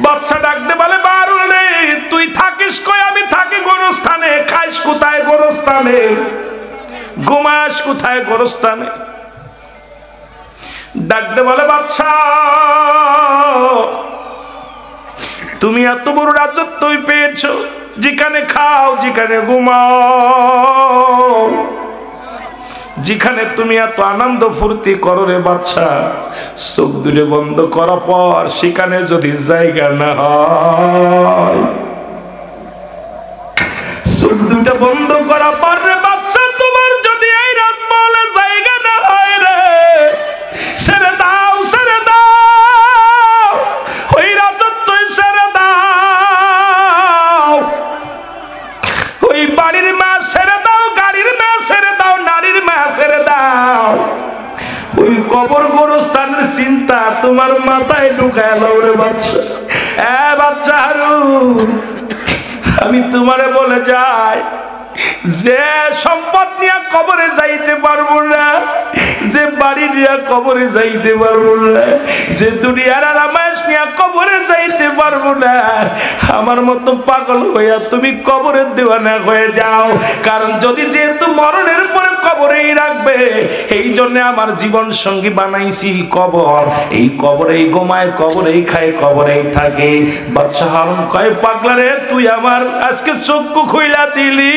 বাচ্চা ডাকতে বলে, বারুল রে, তুই থাকিস কই? আমি থাকি গোরস্থানে। খাইস কোথায়? গোরস্থানে। ঘুমাস কোথায়? গোরস্থানে। ডাকতে বলে, বাচ্চা, তুমি এত বড় রাজত্বই পেয়েছো, যেখানে খাও, যেখানে ঘুমাও, যেখানে তুমি এত আনন্দ ফুর্তি করো রে বাচ্চা, চোখ দুটো বন্ধ করার পর সেখানে যদি জায়গা না হয়, চোখ দুটো বন্ধ করার পর রে বাচ্চা, তোমার যদি এই রাজমহলে জায়গা না হয় রে, ছেড়ে দাও, ছেড়ে দাও, ওই রাজত্বই ছেড়ে দাও, ওই বাড়ির মা ছেড়ে দাও, গাড়ির মা ছেড়ে দাও, নারীর মা ছেড়ে দাও, ওই কবর গোরস্থানের চিন্তা তোমার মাথায় ঢুকায় দাও রে বাচ্চা। বাচ্চা হারুন, আমি তোমারে বলে যাই, যে সম্পদ নিয়ে কবরে যাইতে পারবো না, যে বাড়ি নিয়ে কবরে যাইতে পারবো না, যে দুনিয়ার আরামায়েশ নিয়ে কবরে যাইতে পারবো না, আমার মতো পাগল হইয়া তুমি কবরের দেওয়ানা হয়ে যাও। কারণ যদি যেহেতু মরণের পরে কবরেই রাখবে, এই জন্য আমার জীবন সঙ্গী বানাইছি কবর। এই কবরেই ঘুমায়, কবরেই খায়, কবরেই থাকে। বাদশা হারুন কয়, পাগলা রে, তুই আমার আজকে চক্ষু খুইলা দিলি।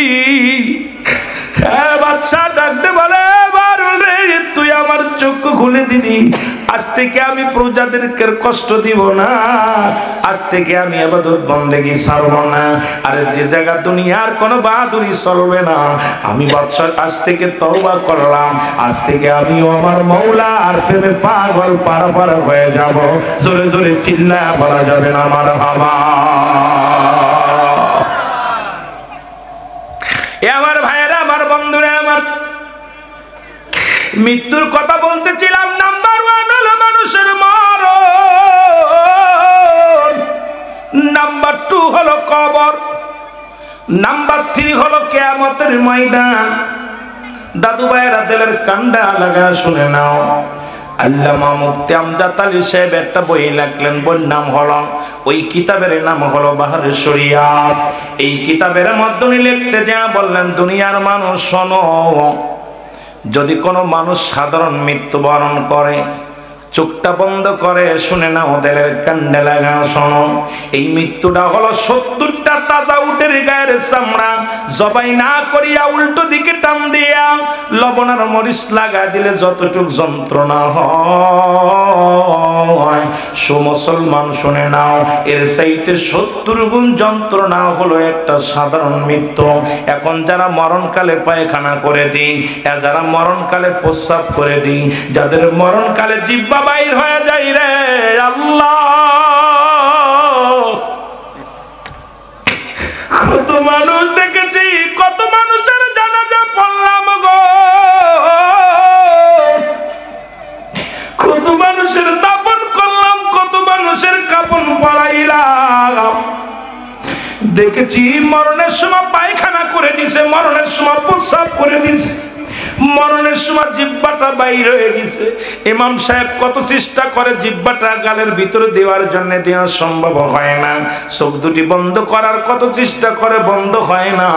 বাদশা ডাকতে বলে, বারুল রে, তুই আমার চক্ষু খুলে দিলি। আজ থেকে আমি প্রজাদেরকে কষ্ট দিব না, আজ থেকে আমি ইবাদত বন্দেগী ছাড়ব না। আর যে জায়গা দুনিয়ার কোনো বাহাদুরি চলবে না, আমি বাদশা আজ থেকে তওবা করলাম, আজ থেকে আমিও আমার মওলার প্রেমে পাগল পারা হয়ে যাব। জোরে জোরে চিল্লায়া বলা যাবে না মারহাবা। আমার ভাইয়েরা, আমার বন্ধুরা, আমার মৃত্যুর কথা বলতেছিলাম। নাম্বার 1 হলো মানুষের মরণ, নাম্বার 2 হলো কবর, নাম্বার 3 হলো কিয়ামতের ময়দান। দাদু ভাইয়েরা, দিলের কান্ডা লাগা শুনে নাও। আল্লামা মুফতি আমজাদ আলী সাহেব একটা বই লিখলেন, বইয়ের নাম হলো, ওই কিতাবের নাম হলো বাহরে শরিয়াত। এই কিতাবের মধ্যে উনি লিখতে যা বললেন, দুনিয়ার মানুষ শোনো, যদি কোনো মানুষ সাধারণ মৃত্যুবরণ করে, চোখটা বন্ধ করে শুনে না, ওদের কান্ডে লাগা শোনো, এই মৃত্যুটা হলো 70টা তাজা উটের গায়ের চামড়া জবাই না করিয়া উল্টো দিকে টান দিয়া লবণ আর মরিচ লাগা দিলে যতটুক যন্ত্রণা হয়, মুসলমান শুনে নাও, এর চাইতে 70 গুণ যন্ত্রণা হলো একটা সাধারণ মৃত্যু। এখন যারা মরণকালে পায়খানা করে দিই, যারা মরণকালে প্রস্রাব করে দিই, যাদের মরণকালে জিহ্বা বাইর হয়ে যায় রে আল্লাহ, কত মানুষ দেখেছি, কত মানুষের জানাজা পড়লাম গো, কত মানুষের দাফন করলাম, কত মানুষের কাফন পরাইলাম, দেখেছি মরণের সময় পায়খানা করে দিছে, মরণের সময় প্রস্রাব করে দিছে, মরণের সময় জিহ্বাটা বাইর হয়ে গেছে। ইমাম সাহেব কত চেষ্টা করে জিহ্বাটা গালের ভিতরে দেওয়ার জন্য, দেওয়া সম্ভব হয় না, চোখ দুটি বন্ধ করার কত চেষ্টা করে, বন্ধ হয় না।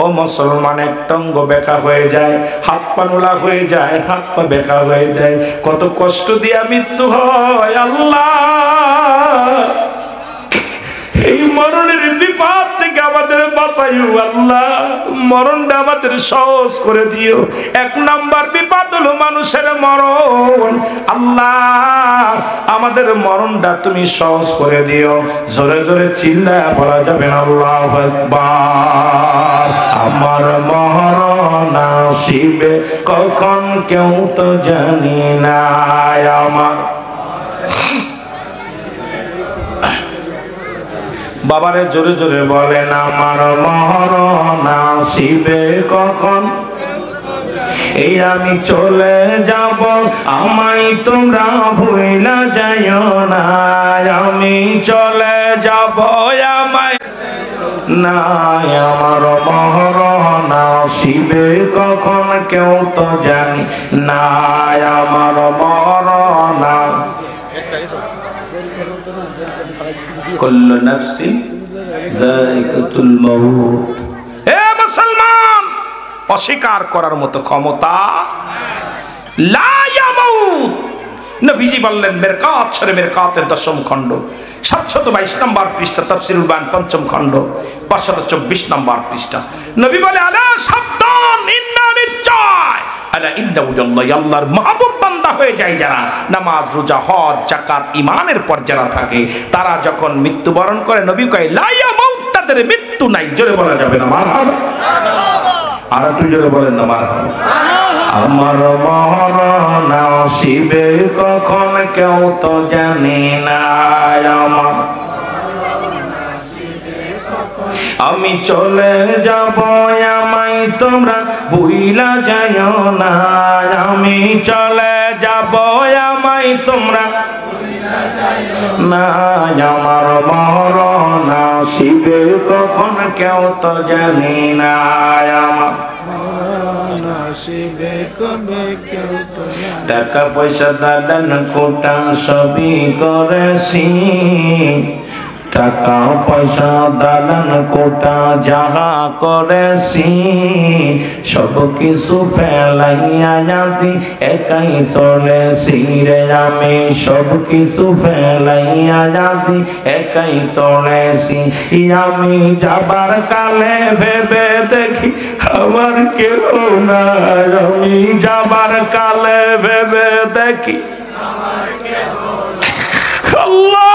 ও মুসলমান, একটা অঙ্গ বেঁকা হয়ে যায়, হাত পা নোলা হয়ে যায়, হাত পা বেঁকা হয়ে যায়, কত কষ্ট দিয়া মৃত্যু হয় আল্লাহ। এই মরণের বিপদ থেকে আমাদের বাঁচাইও আল্লাহ, মরণটা আমাদের সহজ করে দিও। 1 নাম্বার বিপদ হলো মানুষের মরণ, আল্লাহ আমাদের মরণটা তুমি সহজ করে দিও। জোরে জোরে চিল্লায়া বলা যাবে না আল্লাহু আকবার। আমার মরণ আসিবে কখন কেউ তো জানি না, আমার বাবারে জোরে জোরে বলেন, আমার মরণ আসিবে কখন, এই আমি চলে যাব, আমায় তোমরা ভুইলা যাইও না, আমি চলে যাব, আমায় না, আমার মরণ আসিবে কখন কেউ তো জানি না, আমার মরণ। কুল্লু নাফসিন যায়িকাতুল মাউত। হে মুসলমান, অস্বীকার করার মতো ক্ষমতা লা ইয়ামুত। নবীজি বললেন, মিরকাত শরে মিরকাতের 10ম খণ্ড 722 নম্বর পৃষ্ঠা, তাফসীরুল বায়ান 5ম খণ্ড 524 নম্বর পৃষ্ঠা। নবী বলে, আলা সাবধান, ইন্না নিশ্চয়, আলা ইন্না উল্লাহ, আল্লাহর মাহবুব বান্দা হয়ে যায় যারা, নামাজ রোজা হজ যাকাত ঈমানের পর যারা থাকে, তারা যখন মৃত্যুবরণ করে, নবী কয় লা ইয়ামুত, তাদের মৃত্যু নাই। জোরে বলা যাবে না মারহাবা, আর একটু জোরে বলেন না মারহাবা। আমার মরণ আসিবে কখন কেউ তো জানি না, আমার আমি চলে যাব, আমায় তোমরা ভুইলা যাইও না, আমি চলে যাব, আমায় তোমরা না, আমার মরণ আসিবে কখন কেউ তো জানি না, আমার টাকা পয়সা দালান কোটা সবই করেছি, টাকা পয়সা দালান কোটা যাহা করেছি, সব কিছু ফেলাইয়া যাতি একাই চলেছি রে, আমি সব কিছু ফেলাইয়া যাতি একাই চলেছি, আমি যাবার কালে ভেবে দেখি আমার কেউ না, আমি যাবার কালে ভেবে দেখি আল্লাহ